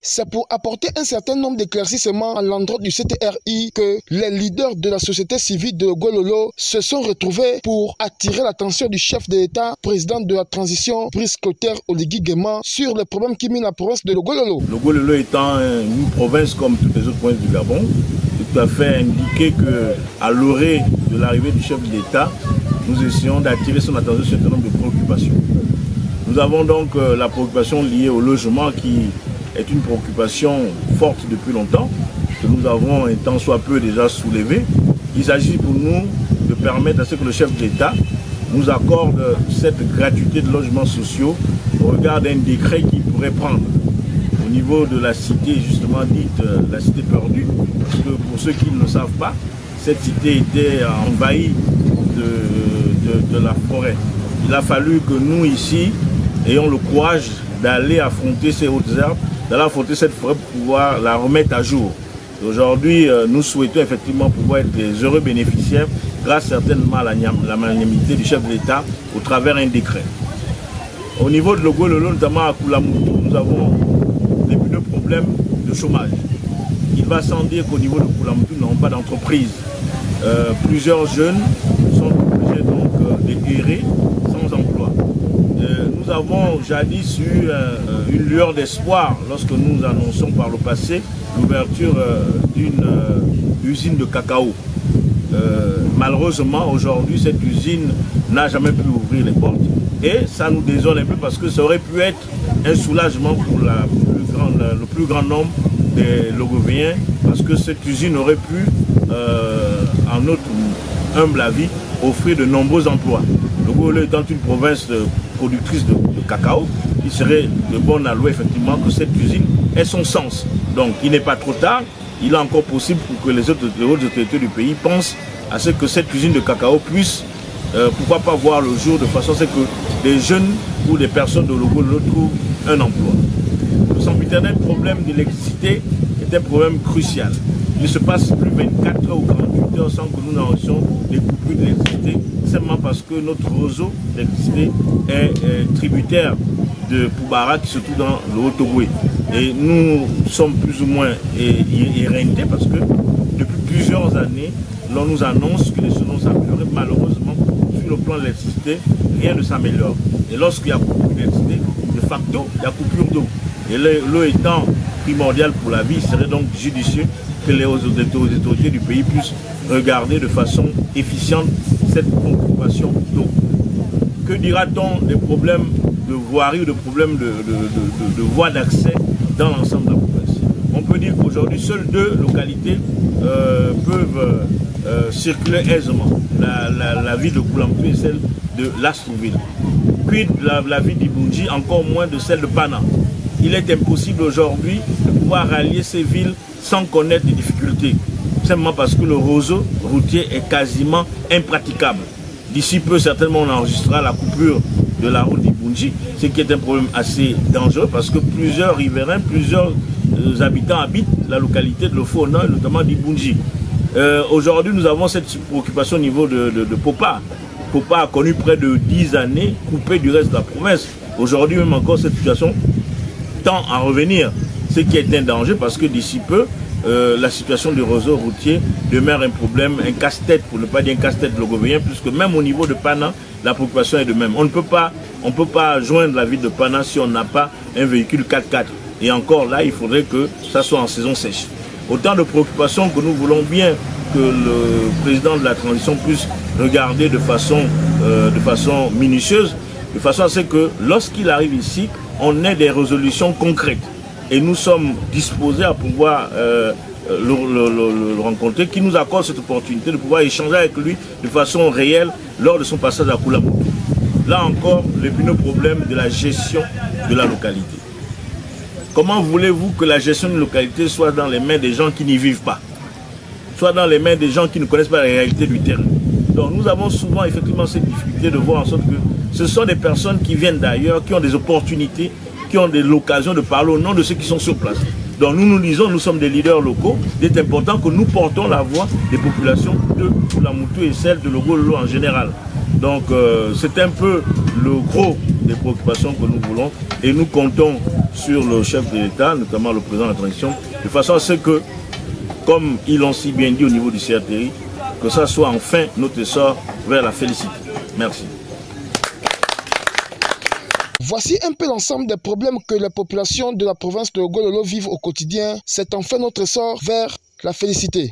C'est pour apporter un certain nombre d'éclaircissements à l'endroit du CTRI que les leaders de la société civile de Gololo se sont retrouvés pour attirer l'attention du chef de l'État, président de la transition, Brice Clotaire Oligui Nguema, sur les problèmes qui minent la province de Gololo. Le Gololo étant une province comme toutes les autres provinces du Gabon, tout à fait indiqué qu'à l'orée de l'arrivée du chef de l'État, nous essayons d'attirer son attention sur un certain nombre de préoccupations. Nous avons donc la préoccupation liée au logement qui est une préoccupation forte depuis longtemps, que nous avons un tant soit peu déjà soulevé. Il s'agit pour nous de permettre à ce que le chef de l'État nous accorde cette gratuité de logements sociaux au regard d'un décret qu'il pourrait prendre au niveau de la cité, justement dite la cité perdue. Parce que pour ceux qui ne le savent pas, cette cité était envahie de la forêt. Il a fallu que nous ici ayons le courage d'aller affronter ces hautes herbes, d'aller affronter cette forêt pour pouvoir la remettre à jour. Aujourd'hui, nous souhaitons effectivement pouvoir être des heureux bénéficiaires grâce certainement à la magnanimité du chef de l'État au travers d'un décret. Au niveau de Logololo, notamment à Koulamoutou, nous avons des problèmes de chômage. Il va sans dire qu'au niveau de Koulamoutou, nous n'avons pas d'entreprise. Plusieurs jeunes sont obligés donc d'errer sans emploi. Nous avons jadis eu une lueur d'espoir lorsque nous annonçons par le passé l'ouverture d'une usine de cacao. Malheureusement, aujourd'hui, cette usine n'a jamais pu ouvrir les portes et ça nous désole un peu parce que ça aurait pu être un soulagement pour le plus grand nombre des Logovéens parce que cette usine aurait pu, en notre humble avis, offrir de nombreux emplois. Le Gololo étant une province productrice de cacao, il serait de bon aloi effectivement que cette usine ait son sens. Donc il n'est pas trop tard, il est encore possible pour que les autres autorités du pays pensent à ce que cette usine de cacao puisse, pourquoi pas voir le jour de façon à ce que des jeunes ou des personnes de Gololo trouvent un emploi. Le sempiternel problème d'électricité est un problème crucial. Il ne se passe plus 24 heures ou 48 heures sans que nous n'enregistrions des coupures d'électricité, simplement parce que notre réseau d'électricité est tributaire de Poubara qui se trouve dans le Haut-Togoué. Et nous sommes plus ou moins éreintés parce que depuis plusieurs années, l'on nous annonce que les choses vont s'améliorer. Malheureusement, sur le plan de l'électricité, rien ne s'améliore. Et lorsqu'il y a coupure d'électricité, de facto, il y a coupure d'eau. Et l'eau étant primordiale pour la vie, il serait donc judicieux que les autorités du pays puissent regarder de façon efficiente cette préoccupation d'eau. Que dira-t-on des problèmes de voirie ou de problèmes de voies d'accès dans l'ensemble de la province? On peut dire qu'aujourd'hui, seules deux localités peuvent circuler aisément. La ville de Koulamoutou et celle de Lastrouville. Puis la ville d'Ibunji, encore moins de celle de Pana. Il est impossible aujourd'hui de pouvoir rallier ces villes sans connaître des difficultés. Simplement parce que le réseau routier est quasiment impraticable. D'ici peu, certainement, on enregistrera la coupure de la route d'Ibunji, ce qui est un problème assez dangereux parce que plusieurs riverains, plusieurs habitants habitent la localité de Lofona, notamment d'Ibunji. Aujourd'hui, nous avons cette préoccupation au niveau de Popa. Popa a connu près de 10 années coupé du reste de la province. Aujourd'hui, même encore, cette situation tend à revenir, ce qui est un danger parce que d'ici peu, la situation du réseau routier demeure un problème, un casse-tête, pour ne pas dire un casse-tête logovéen, puisque même au niveau de Pana, la préoccupation est de même. On ne peut pas joindre la ville de Pana si on n'a pas un véhicule 4x4. Et encore là, il faudrait que ça soit en saison sèche. Autant de préoccupations que nous voulons bien que le président de la transition puisse regarder de façon minutieuse, de façon à ce que lorsqu'il arrive ici, on ait des résolutions concrètes. Et nous sommes disposés à pouvoir le rencontrer, qui nous accorde cette opportunité de pouvoir échanger avec lui de façon réelle lors de son passage à Koulamoutou. Là encore, l'épineux problème de la gestion de la localité. Comment voulez-vous que la gestion d'une localité soit dans les mains des gens qui n'y vivent pas, soit dans les mains des gens qui ne connaissent pas la réalité du terrain? Donc nous avons souvent effectivement cette difficulté de voir en sorte que ce sont des personnes qui viennent d'ailleurs, qui ont des opportunités, qui ont l'occasion de parler au nom de ceux qui sont sur place. Donc nous disons, nous sommes des leaders locaux, il est important que nous portons la voix des populations de Koulamoutou et celle de Gololo en général. Donc c'est un peu le gros des préoccupations que nous voulons et nous comptons sur le chef de l'État, notamment le président de la transition, de façon à ce que, comme ils l'ont si bien dit au niveau du CRTI, que ça soit enfin notre essor vers la félicité. Merci. Voici un peu l'ensemble des problèmes que les populations de la province de Gololo vivent au quotidien. C'est enfin notre essor vers la félicité.